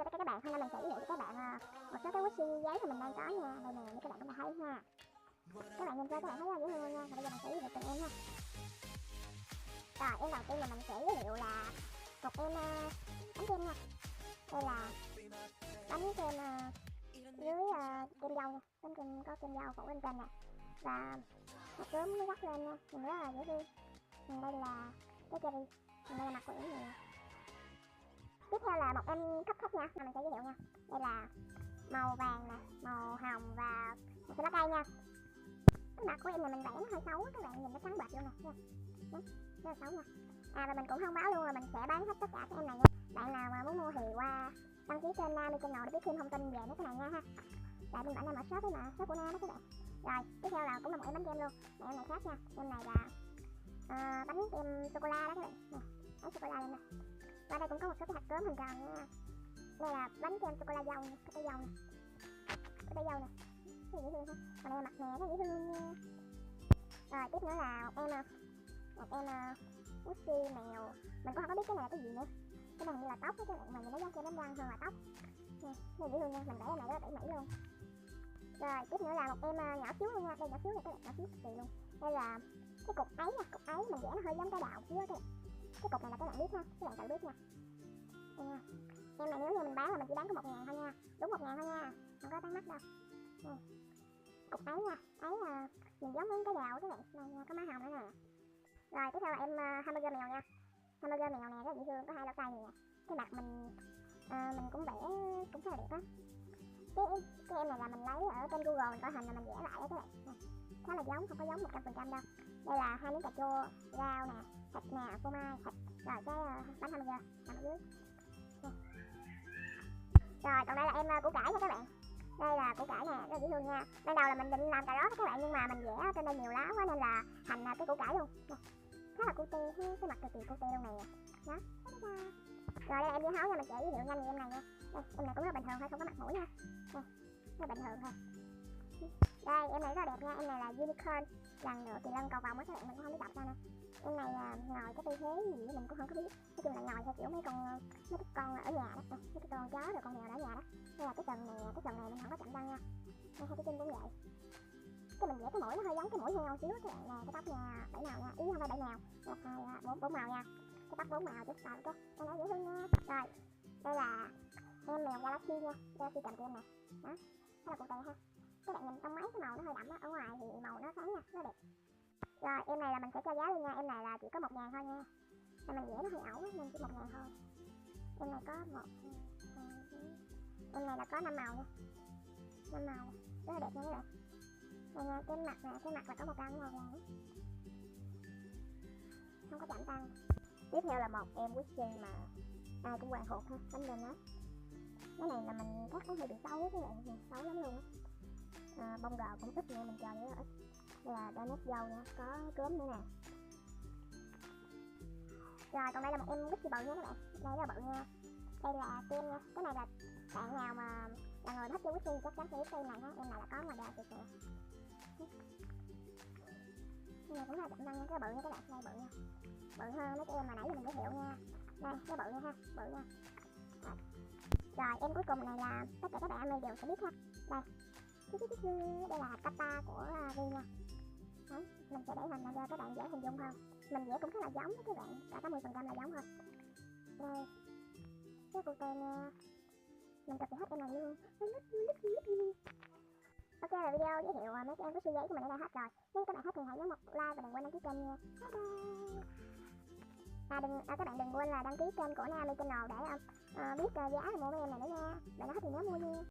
chào tất cả các bạn, hôm nay mình sẽ giới thiệu cho các bạn một số cái washi giấy mà mình đang có nha. Đây nè, như các bạn cũng đã thấy ha. Các bạn nhìn qua các bạn thấy là dễ thương nha. Và bây giờ mình sẽ giới thiệu từng em ha. Rồi, em đầu tiên là mình sẽ giới thiệu là một em bánh kem nha. Đây là bánh kem dưới kem dâu nha. Bánh kem có kem dâu phủ bên trên nè. Và một đốm nó rắc lên nha. Nhìn rất là dễ thương. Đây là cái cherry. Đây là mặt của em nè. Tiếp theo là một em cupcake nha, mình sẽ giới thiệu nha. Đây là màu vàng nè, màu hồng và một cái lá cây nha. Cái mặt của em này mình vẽ nó hơi xấu, các bạn nhìn nó trắng bệch luôn nè, nha. Rất là xấu nha. Và mình cũng thông báo luôn là mình sẽ bán hết tất cả các em này nha. Bạn nào mà muốn mua thì qua đăng ký kênh Nam Channel để biết thêm thông tin về mấy cái này nha ha. Tại bên bạn đang ở shop ấy mà, shop của Nam đó các bạn. Rồi, tiếp theo là cũng là một em bánh kem luôn. Em này khác nha. Em này là bánh kem sô cô la đó các bạn. Nè, bánh sô cô la lên nè. Và đây cũng có một số cái hạt cớm hình tròn nha. Đây là bánh kem sô cô la dâu nha, có trái dâu nè. Có trái dâu nè. Cái dễ thương ha. Còn đây là mặt nè, nó dễ thương nha. Rồi tiếp nữa là một em Gucci mèo. Mình cũng không có biết cái này là cái gì nữa. Cái này như là tóc đó các bạn, mà nhìn nó giống kem đánh răng hơn là tóc. Nè, nó dễ thương nha, mình vẽ cái này rất là tỉ mỉ luôn. Rồi tiếp nữa là một em nhỏ xíu luôn nha, đây nhỏ xíu này các bạn, nhỏ xíu cực kỳ luôn. Đây là cái cục ấy nha, cục ấy mình vẽ nó hơi giống cái đạo xíu á các bạn. Cái cục này là các bạn biết ha, các bạn tự biết nha. Đây nha. Em này nếu như mình bán là mình chỉ bán có 1.000 thôi nha, đúng 1.000 thôi nha, không có bán mắc đâu. Nè. Cục ấy nha, ấy là nhìn giống với cái đào các bạn, đây nha, có má hồng nữa nè. Rồi tiếp theo là em hamburger mèo nha. Hamburger mèo này rất dễ thương, có hai lỗ tai nè. Cái mặt mình cũng vẽ cũng khá là đẹp á. Cái em này là mình lấy ở trên Google mình coi hình là mình vẽ lại đó các bạn. Nè. Khá là giống, không có giống 100% đâu. Đây là 2 miếng cà chua, rau nè, thịt nè, phô mai, thịt, rồi cái bánh hamburger nằm ở dưới. Nè. Rồi còn đây là em củ cải nha các bạn. Đây là củ cải nè, rất là dễ thương nha. Ban đầu là mình định làm cà rốt các bạn, nhưng mà mình vẽ trên đây nhiều lá quá nên là thành cái củ cải luôn. Nè. Khá là cute, cái mặt cực kỳ cute luôn này nè. Đó. Rồi đây là em dưa hấu nha, mình sẽ giới thiệu nhanh về em này nha. Đây, em này cũng rất bình thường thôi, không có mặt mũi nha. Đây, rất bình thường thôi. Đây, em này rất là đẹp nha, em này là unicorn, lần ngựa kỳ lân cầu vồng á các bạn, mình cũng không biết đọc sao nè. Em này ngồi cái tư thế gì mình cũng không có biết, nói chung là ngồi theo kiểu mấy con ở nhà đó, mấy cái con chó rồi con mèo ở nhà đó. Đây là cái sừng này mình không có chạm răng nha. Đây, hai cái chân cũng vậy. Cái mình vẽ cái mũi nó hơi giống cái mũi heo xíu các bạn nè, cái tóc nha, 7 màu nha, ý không phải 7 màu, 1, 2, 4 màu nha. Cái tóc 4 màu chứ sao chứ, cái đó dễ thương nha. Rồi, đây là em mèo Galaxy nha, Galaxy cầm kem nè, đó, rất là cụ thể ha. Các bạn nhìn trong máy cái màu nó hơi đậm á, ở ngoài thì màu nó sáng nha, nó đẹp. Rồi em này là mình sẽ cho giá luôn nha, em này là chỉ có 1.000 thôi nha. Nên mình vẽ nó hơi ẩu nên chỉ 1.000 thôi. Em này có 1, 2, 3, 4. Em này là có 5 màu nha. 5 màu, rất là đẹp nha các bạn. Đây nha, cái mặt nè, cái mặt là có một răng màu vàng. Không có chạm răng. Tiếp theo là một em Gucci mà ai cũng quen thuộc ha, bánh donut. Cái này là mình cắt nó hơi bị xấu á các bạn, xấu lắm luôn á. Bông gò cũng ít nha, mình cho rất là ít. Đây là donut dâu nha, có cớm nữa nè. Rồi còn đây là một em Gucci bự nha các bạn, đây là bự nha. Đây là kem nha, cái này là bạn nào mà là người thích chơi Gucci chắc chắn sẽ biết kem này ha, em này là có ngoài đời kìa kìa. Cái này cũng là chậm răng nha, cái bự nha các bạn, đây bự nha. Bự hơn mấy cái em mà nãy giờ mình giới thiệu nha. Đây, cái bự nha ha, bự nha. Rồi em cuối cùng này là tất cả các bạn đều sẽ biết ha. Đây. Đây là hạt cata của Vi nha. Đó, mình sẽ để hình này cho các bạn dễ hình dung hơn. Mình vẽ cũng khá là giống với các bạn, cả 80% là giống thôi. Đây. Cái cute nha. Mình cực kỳ thích em này luôn. Ok là video giới thiệu mấy cái em có siêu giấy của mình đã hết rồi. Nếu các bạn thích thì hãy nhấn một like và đừng quên đăng ký kênh nha. Bye bye. Các bạn đừng quên là đăng ký kênh của Nam Channel để biết giá mua mấy em này nữa nha. Bạn nào thích thì nhớ mua nha.